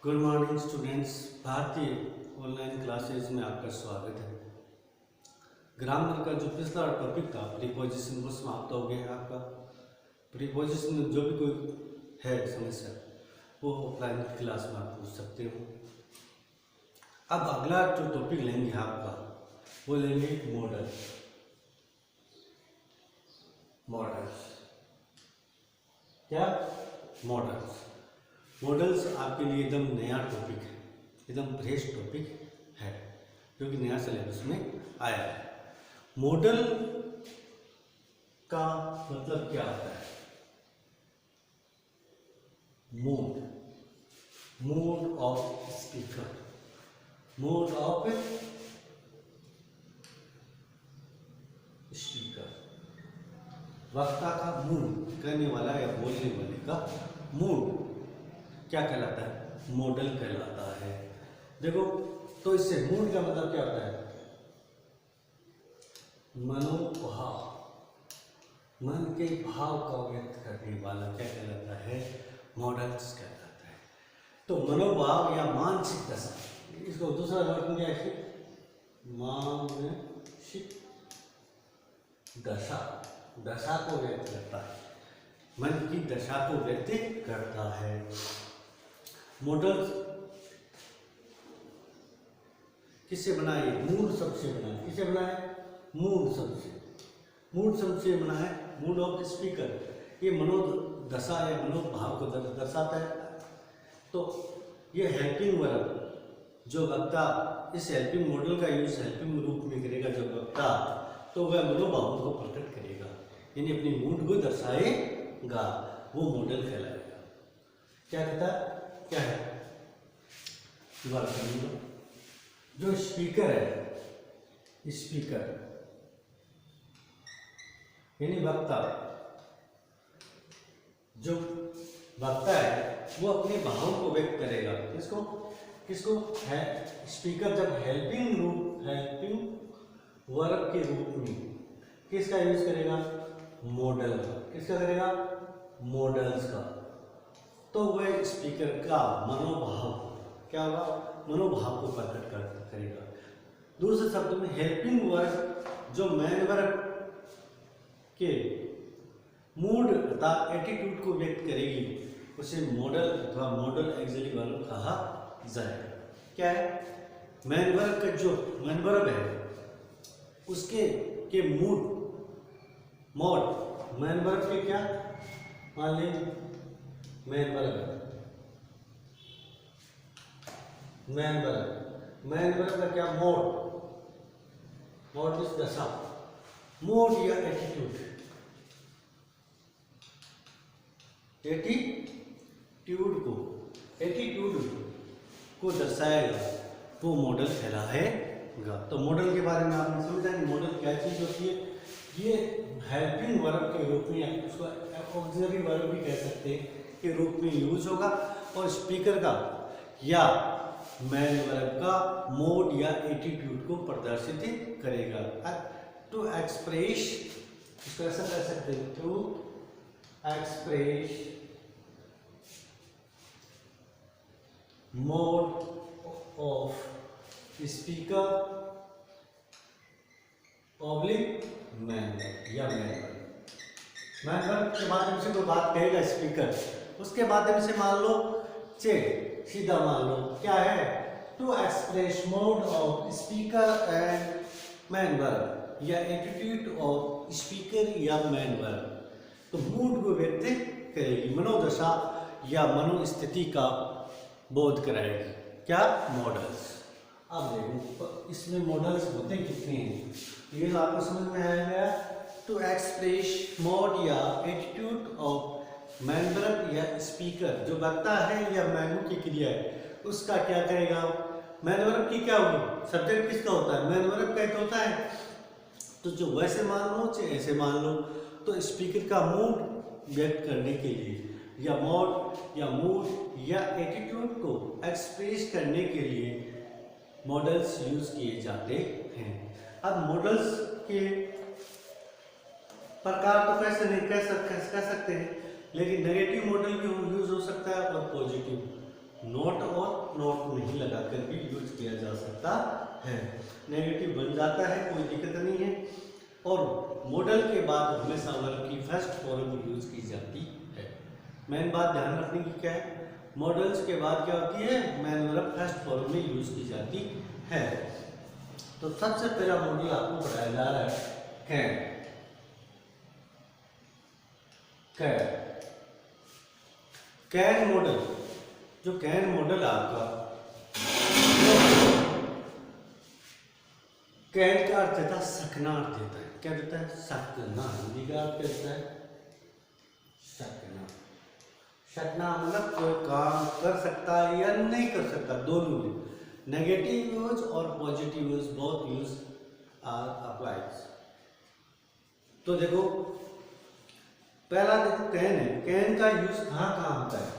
Good morning students. भारतीय online classes में आपका स्वागत है। ग्रामर का जो पिछला टॉपिक था प्रीपोजिशन वो समाप्त हो गया है आपका। प्रीपोजिशन में जो भी कोई है समस्या वो ऑफलाइन क्लास में आप पूछ सकते हो। अब अगला जो टॉपिक लेंगे आपका वो लेंगे मॉडल। मॉडल्स क्या? मॉडल्स। मॉडल्स आपके लिए एकदम नया टॉपिक है, एकदम फ्रेश टॉपिक है जो कि नया सिलेबस में आया है। मॉडल का मतलब क्या होता है? Mood off speaker. Mood off speaker, वक्ता का मूड, कहने वाला या बोलने वाले का मूड क्या कहलाता है? मॉडल कहलाता है। देखो तो इससे मूड का मतलब क्या होता है? मनोभाव, मन के भाव का व्यक्त करने वाला क्या कहलाता है? मॉडल्स कहलाता है। तो मनोभाव या मानसिक दशा, इसको दूसरा वर्ड क्या है? मानसिक दशा, दशा को व्यक्त करता है, मन की दशा को व्यक्त करता है। मॉडल्स किससे बना है? मूड शब्द से बना है। किससे बना है? मूड शब्द से। मूड शब्द से बना है मूड ऑफ स्पीकर। ये मनोदशा या मनोभाव को दर्शाता है। तो ये हेल्पिंग वर्ब जो वक्ता इस हेल्पिंग मॉडल का यूज हेल्पिंग रूप में करेगा जो वक्ता, तो वह मनोभावों को प्रकट करेगा, यानी अपनी मूड को दर्शाएगा, वो मॉडल कहलाएगा। क्या कहता है? क्या है? जो स्पीकर है, स्पीकर यानी वक्ता, जो वक्ता है वो अपने भावों को व्यक्त करेगा। किसको किसको है? स्पीकर जब हेल्पिंग वर्ब के रूप में किसका यूज करेगा? मॉडल का। किसका करेगा? मॉडल्स का। तो वह स्पीकर का मनोभाव क्या होगा? मनोभाव को प्रकट करेगा। दूसरे शब्द में हेल्पिंग वर्ब जो मैन वर्ब के मूड तथा एटीट्यूड को व्यक्त करेगी उसे मॉडल अथवा मॉडल एक्सिलरी वर्ब कहा जाएगा। क्या है? मैन वर्ब का जो मैन वर्ब है उसके के मूड मोड मैन वर्ब के क्या? मान लीजिए मैन वर्ब का क्या? मोड इस दशा, मोड या एटीट्यूड को दर्शाएगा, वो मॉडल कहलाएगा। तो मॉडल के बारे में आपने समझा कि मॉडल क्या चीज होती है? ये हेल्पिंग वर्ब के रूप में, उसको ऑक्सिलरी वर्ब भी कह सकते हैं, के रूप में यूज होगा और स्पीकर का या मैन वर्ब का मोड या एटीट्यूड को प्रदर्शित करेगा। टू एक्सप्रेस, इसको ऐसा कह सकते हैं, to express mode of speaker oblique main या मैन वर्ब के माध्यम से कोई बात कहेगा स्पीकर, उसके माध्यम से मान लो सीधा मान लो क्या है? To express mode of speaker and main verb या एटीट्यूड ऑफ स्पीकर या मैन वर्ब। तो मूड को व्यक्त करेगी, मनोदशा या मनोस्थिति का बोध कराएगी। क्या? मॉडल्स। अब देखो इसमें मॉडल्स होते कितने हैं ये आपको समझ में आएगा। टू एक्सप्रेस मोड या एटीट्यूड ऑफ मैन वर्ब या स्पीकर, जो वक्ता है या मैनू की क्रिया है उसका क्या करेगा? मैन वर्ब की क्या होगी? सब्जेक्ट किसका होता है? मैन वर्ब का ही होता है। तो जो वैसे मान लो चाहे ऐसे मान लो, तो स्पीकर का मूड व्यक्त करने के लिए या मूड या एटीट्यूड को एक्सप्रेस करने के लिए मॉडल्स यूज किए जाते हैं। अब मॉडल्स के प्रकार तो कैसे नहीं कह सकते हैं, लेकिन नेगेटिव मॉडल भी यूज हो सकता है और पॉजिटिव नॉट और नॉट नहीं लगा कर भी यूज किया जा सकता है। नेगेटिव बन जाता है, कोई दिक्कत नहीं है। और मॉडल के बाद हमेशा वर्ब की फर्स्ट फॉर्म यूज की जाती है। मेन बात ध्यान रखने की क्या है, मॉडल्स के बाद क्या होती है, मेन वर्ब फर्स्ट फॉर्म में यूज की जाती है। तो सबसे पहला मॉडल आपको पढ़ाया जा रहा है कैन। कैन मॉडल, जो कैन मॉडल आपका, कैन का अर्थ देता है सकना, अर्थ देता है, क्या देता है, सकना। हिंदी का अर्थ देता है सकना। सकना मतलब कोई काम कर सकता है या नहीं कर सकता, दोनों में। नेगेटिव यूज और positive use both use are applied. तो देखो पहला देखो कैन है, कैन का यूज कहाँ कहाँ होता है,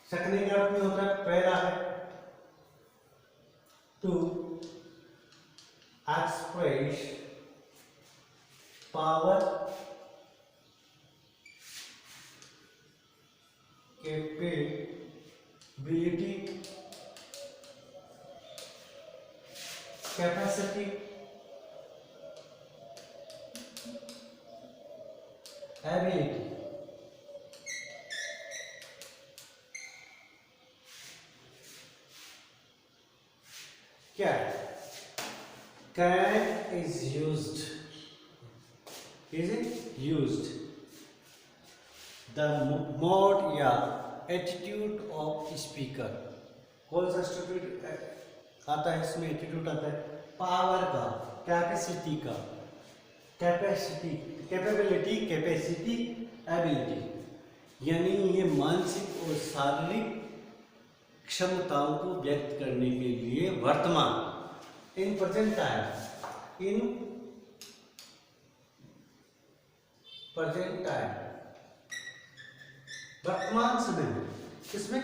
सकने के अर्थ में होता है। पहला है to express power, capability, capacity, ability. क्या can is used the mode या एटीट्यूड ऑफ स्पीकर। कौन सा एटीट्यूड आता है इसमें, एटीट्यूड आता है पावर का, कैपेसिटी का, कैपेसिटी, कैपेबिलिटी, कैपेसिटी, एबिलिटी। यानी ये मानसिक और शारीरिक क्षमताओं को व्यक्त करने के लिए वर्तमान, in present time, in present time, वर्तमान समय में, इसमें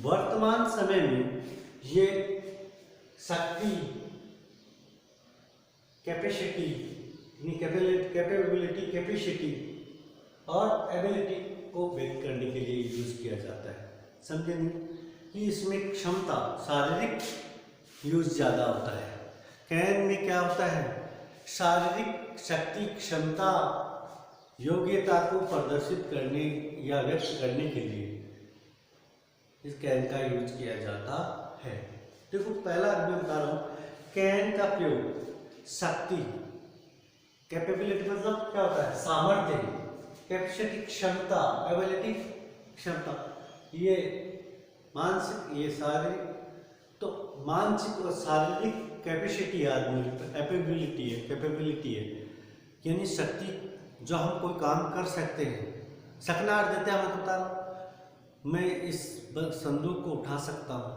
वर्तमान समय में ये शक्ति, कैपेसिटी, कैपेबिलिटी, कैपेसिटी और एबिलिटी को व्यक्त करने के लिए यूज किया जाता है। समझे नहीं कि इसमें क्षमता, शारीरिक यूज ज्यादा होता है। कैन में क्या होता है, शारीरिक शक्ति, क्षमता, योग्यता को प्रदर्शित करने या व्यक्त करने के लिए इस कैन का यूज किया जाता है। देखो पहला मैं बता रहा हूं, कैन का प्रयोग शक्ति, कैपेबिलिटी मतलब क्या होता है, सामर्थ्य, कैपेसिटी क्षमता, एबिलिटी क्षमता, ये मानसिक, ये शारीरिक। तो मानसिक और शारीरिक कैपेसिटी आदमी, कैपेबिलिटी है, यानी शक्ति, जो हम कोई काम कर सकते हैं। सकना अर्थ देते हैं, मैं बता रहा हूँ, मैं इस संदूक को उठा सकता हूँ,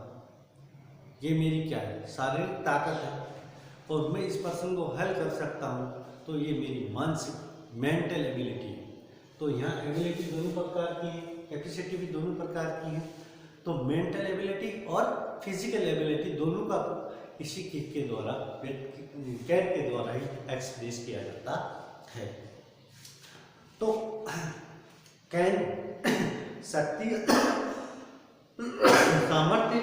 ये मेरी क्या है, शारीरिक ताकत है। और मैं इस पर्सन को हेल्प कर सकता हूँ, तो ये मेरी मानसिक, मेंटल एबिलिटी है। तो यहाँ एबिलिटी दोनों प्रकार की है, कैपेसिटी भी दोनों प्रकार की है। तो मेंटल एबिलिटी और फिजिकल एबिलिटी दोनों का इसी के द्वारा, कैन के द्वारा ही एक्सप्रेस किया जाता है। तो कैन शक्ति, सामर्थ्य,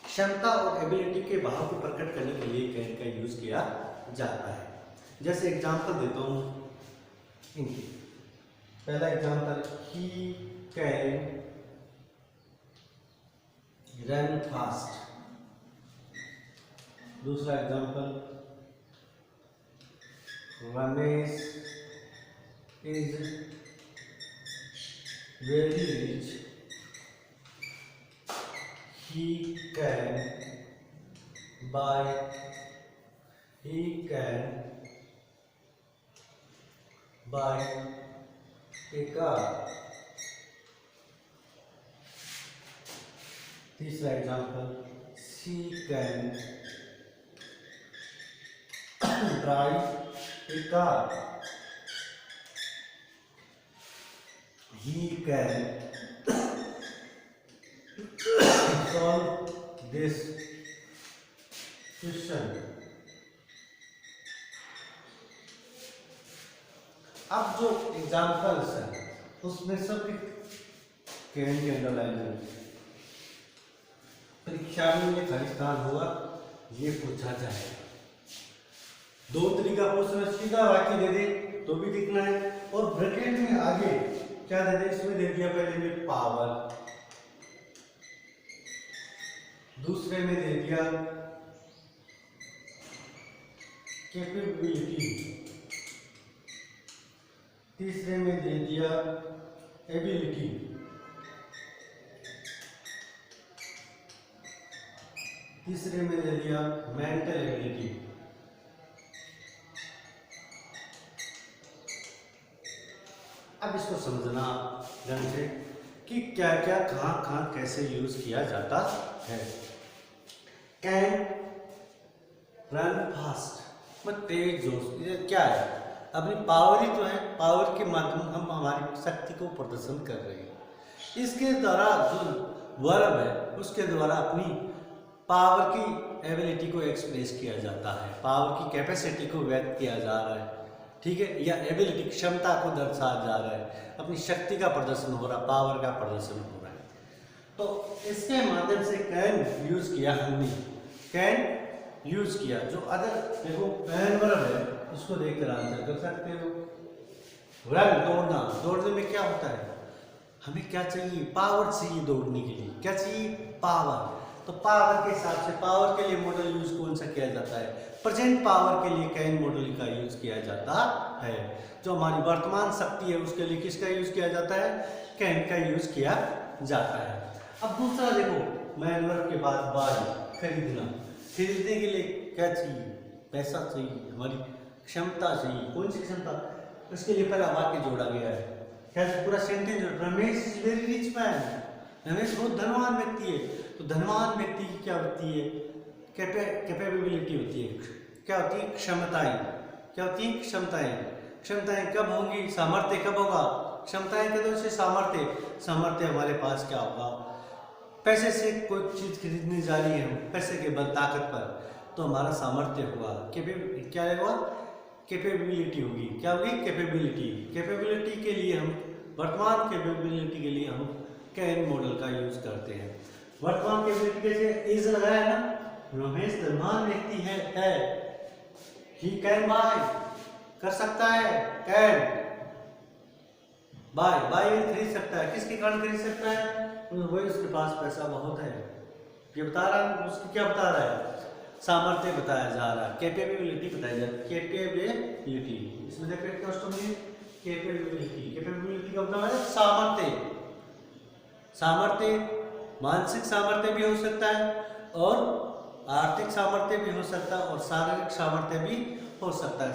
क्षमता और एबिलिटी के भाव को प्रकट करने के लिए कैन का यूज किया जाता है। जैसे एग्जांपल देता हूँ इनकी। पहला example, he can run fast. दूसरा example, Ramesh is very rich, he can buy a car। तीसरा example, she can drive a car, he can solve this question। अब जो एग्जाम्पल्स हैं उसमें सब कैन के अंडर लाइन है। परीक्षा में ये खाली स्थान होगा, ये पूछा जाएगा। दो तरीका पूछना, सीधा वाक्य दे दे तो भी लिखना है, और ब्रैकेट में आगे क्या दे दे, इसमें दे दिया पहले में पावर, दूसरे में दे दिया कैपेबिलिटी, तीसरे में दे दिया एबिलिटी, तीसरे में दे दिया मेंटल एबिलिटी। अब इसको समझना ढंग से कि क्या क्या कहाँ कहाँ कैसे यूज किया जाता है। कैन रन फास्ट, मतलब तेज जोश, ये क्या है, अपनी पावर ही तो है, पावर के माध्यम हम हमारी शक्ति को प्रदर्शन कर रहे हैं। इसके द्वारा जो वर्ब है उसके द्वारा अपनी पावर की एबिलिटी को एक्सप्रेस किया जाता है, पावर की कैपेसिटी को व्यक्त किया जा रहा है, ठीक है, या एबिलिटी क्षमता को दर्शाया जा रहा है, अपनी शक्ति का प्रदर्शन हो रहा है, पावर का प्रदर्शन हो रहा है। तो इसके माध्यम से कैन यूज किया हमने, कैन यूज किया। जो अगर देखो कैन वर्ब है उसको देखकर आंसर कर सकते हो। रन दौड़ना, दौड़ने में क्या होता है, हमें क्या चाहिए, पावर चाहिए दौड़ने के लिए, क्या चाहिए, पावर। तो पावर के हिसाब से पावर के लिए मॉडल यूज कौन सा किया जाता है, प्रेजेंट पावर के लिए कैन मॉडल का यूज किया जाता है। जो हमारी वर्तमान शक्ति है उसके लिए किसका यूज किया जाता है, कैन का यूज किया जाता है। अब दूसरा देखो, मैन वर्ब के बाद बाय, खरीदना, खरीदने के लिए क्या चाहिए, पैसा चाहिए, हमारी क्षमता चाहिए, कौन सी क्षमता, उसके लिए पहला वाक्य जोड़ा गया है, क्या पूरा sentence, Ramesh is very rich man, Ramesh बहुत धनवान व्यक्ति है। तो धनवान व्यक्ति की क्या होती है, कैपेबिलिटी होती है, क्या होती है, क्षमताएं, क्या होती है, क्षमताएं। क्षमताएं कब होंगी, सामर्थ्य कब होगा, क्षमताएं कब से सामर्थ्य, सामर्थ्य हमारे पास क्या होगा, पैसे से कोई चीज खरीदने जा रही है, पैसे के बल ताकत पर, तो हमारा सामर्थ्य होगा, क्या होगा, कैपेबिलिटी होगी, क्या होगी, कैपेबिलिटी। कैपेबिलिटी के लिए हम, वर्तमान कैपेबिलिटी के लिए हम कैन मॉडल का यूज करते हैं। वर्तमान कैपेबिलिटी कैसे, इज लगाया है ना, रमेश धनवान व्यक्ति है, ही कैन बाय, कर सकता है, कैन बाय, बाय खरीद सकता है, किसके कारण खरीद सकता है, वही उसके पास पैसा बहुत है, ये बता रहा है, उसकी क्या बता रहा है, सामर्थ्य बताया जा रहा है, कैपेबिलिटी बताई जा रही है, कैपेबिलिटी, इसमें देखिए क्वेश्चन में कैपेबिलिटी, कैपेबिलिटी का मतलब है सामर्थ्य, सामर्थ्य मानसिक सामर्थ्य भी हो सकता है और आर्थिक सामर्थ्य भी हो सकता है और शारीरिक सामर्थ्य भी हो सकता है।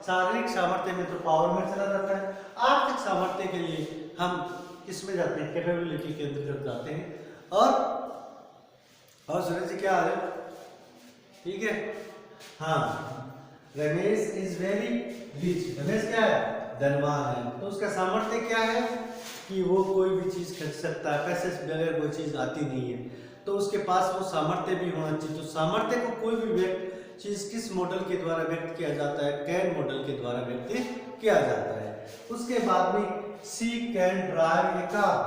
शारीरिक सामर्थ्य में तो पावर में चला जाता है, आर्थिक सामर्थ्य के लिए हम किसमें जाते हैं, कैपेबिलिटी के अंतर्गत जाते हैं। और सुरेश जी क्या हाल है, ठीक है, हाँ, Ramesh is very rich, Ramesh क्या है, धनवान है, तो उसका सामर्थ्य क्या है कि वो कोई भी चीज खरीद सकता है, पैसे से बगैर कोई चीज आती नहीं है, तो उसके पास वो सामर्थ्य भी होना चाहिए। तो सामर्थ्य को कोई भी चीज किस मॉडल के द्वारा व्यक्त किया जाता है, कैन मॉडल के द्वारा व्यक्त किया जाता है। उसके बाद में सी कैन ड्राइव ए कार,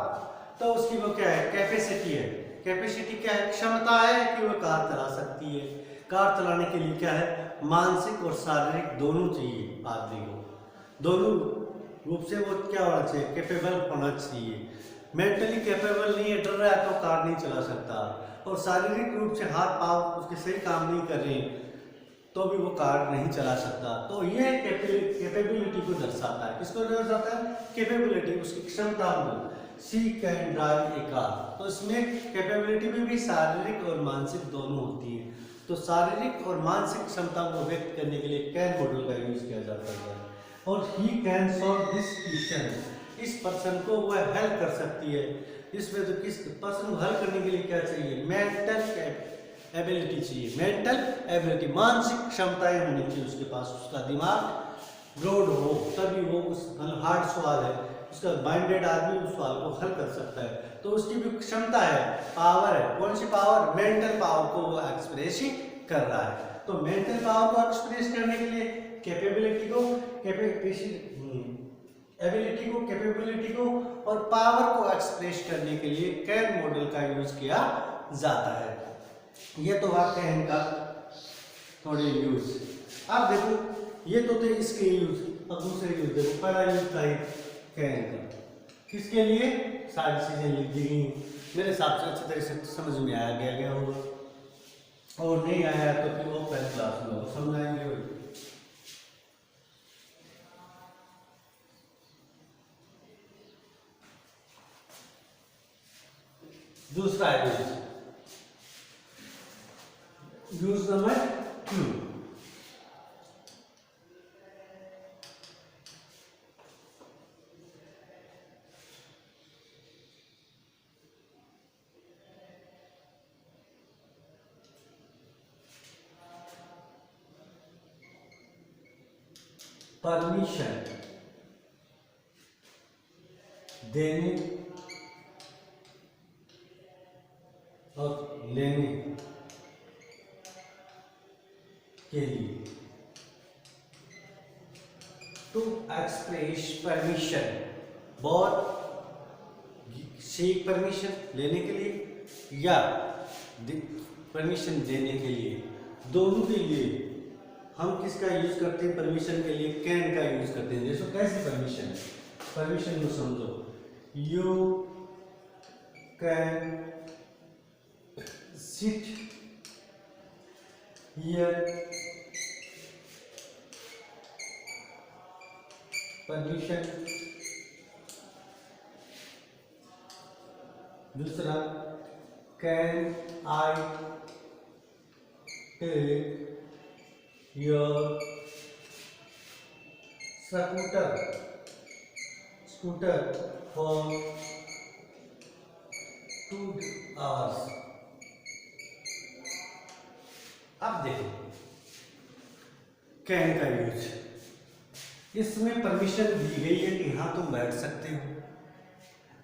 तो उसकी वो क्या है, कैपेसिटी है, कैपेसिटी क्या है, क्षमता है कि वो कार चला सकती है। कार चलाने के लिए क्या है, मानसिक और शारीरिक दोनों चाहिए आदमी को, दोनों रूप से वो क्या होना चाहिए, कैपेबल होना चाहिए। मेंटली कैपेबल नहीं है, डर रहा है तो कार नहीं चला सकता, और शारीरिक रूप से हाथ पांव उसके सही काम नहीं कर रहे तो भी वो कार नहीं चला सकता। तो ये कैपेबिलिटी को दर्शाता है, किसको दर्शाता है, कैपेबिलिटी, उसकी क्षमता को। सी कैन ड्राइव ए कार, तो इसमें कैपेबिलिटी में भी शारीरिक और मानसिक दोनों होती है। तो शारीरिक और मानसिक क्षमता को व्यक्त करने के लिए कैन मॉडल का यूज किया जाता है। और he can solve this question, इस पर्सन को वह हेल्प कर सकती है। इसमें तो किस पर्सन को हल करने के लिए क्या चाहिए, मेंटल एबिलिटी चाहिए, मेंटल एबिलिटी, मानसिक क्षमताएं होनी चाहिए उसके पास, उसका दिमाग ब्रॉड हो, तभी वो उस मतलब हार्ड सवाल है, उसका माइंडेड आदमी उस सवाल को हल कर सकता है। तो उसकी भी क्षमता है, पावर है, कौन सी पावर, मेंटल पावर को वो एक्सप्रेस कर रहा है। तो मेंटल पावर को एक्सप्रेस करने के लिए कैपेबिलिटी को एबिलिटी को, कैपेबिलिटी को और पावर को एक्सप्रेस करने के लिए कैन मॉडल का यूज किया जाता है। ये तो वाक्य है इनका थोड़े यूज। अब देखो ये तो थे इसके यूज, अब दूसरे यूज देखो। पहला यूज था कैन का, किसके लिए? सारी चीजें लिख दी गई, मेरे हिसाब से अच्छी तरह से समझ में आया गया होगा, और नहीं आया तो फिर वो पहले क्लास में समझाएंगे। दूसरा है यूज नंबर 2, परमिशन देने और लेने के लिए। टू एक्सप्रेस परमिशन, बहुत सीक परमिशन लेने के लिए या परमिशन देने के लिए, दोनों के लिए हम किसका यूज करते हैं? परमिशन के लिए कैन का यूज करते हैं। जैसे कैसे परमिशन, परमिशन को समझो, you can sit here, permission। दूसरा, can I take your scooter for 2 hours। अब देखो कैन का यूज, इसमें परमिशन दी गई है कि हाँ तुम बैठ सकते हो,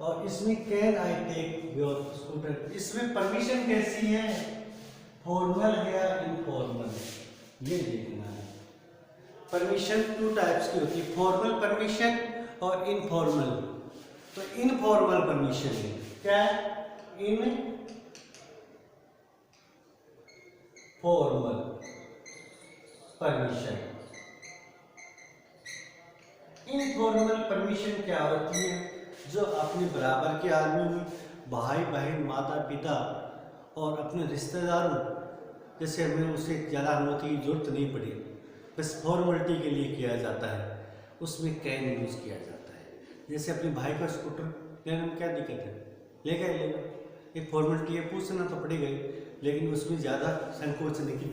और इसमें can I take your scooter, इसमें परमिशन कैसी है? फॉर्मल है या इनफॉर्मल, ये देखना है। परमिशन 2 टाइप्स की होती है, फॉर्मल परमिशन और इनफॉर्मल। तो इनफॉर्मल परमिशन है क्या? Formal permission. इनफॉर्मल परमिशन क्या होती है? जो अपने बराबर के आदमी, भाई बहन, माता पिता और अपने रिश्तेदारों, जैसे हमें उसे ज़्यादा अनुमति की जरूरत नहीं पड़ी, बस फॉर्मेलिटी के लिए किया जाता है, उसमें कैन यूज किया जाता है। जैसे अपने भाई का स्कूटर लेने में क्या दिक्कत है? लेगा ही लेगा, एक फॉर्मेलिटी है, पूछना तो पड़ेगा ही, लेकिन उसमें ज़्यादा संकोचने की,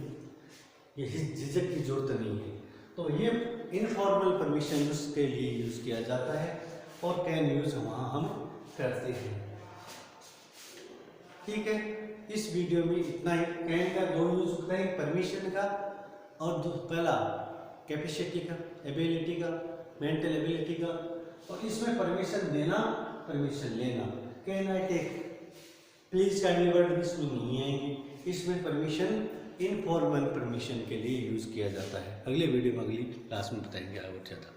ये झिझक की जरूरत नहीं है। तो ये इनफॉर्मल परमिशन के लिए यूज़ किया जाता है, और कैन यूज वहाँ हम करते हैं। ठीक है, इस वीडियो में इतना ही। कैन का 2 यूज होता है, परमिशन का और पहला कैपेसिटी का, एबिलिटी का, मेंटल एबिलिटी का, और इसमें परमिशन देना, परमिशन लेना। Can I take, please kindly word इसमें नहीं आएंगे, इसमें परमिशन इनफॉर्मल परमिशन के लिए यूज किया जाता है। अगले वीडियो में अगली क्लास में बताएंगे और ज़्यादा।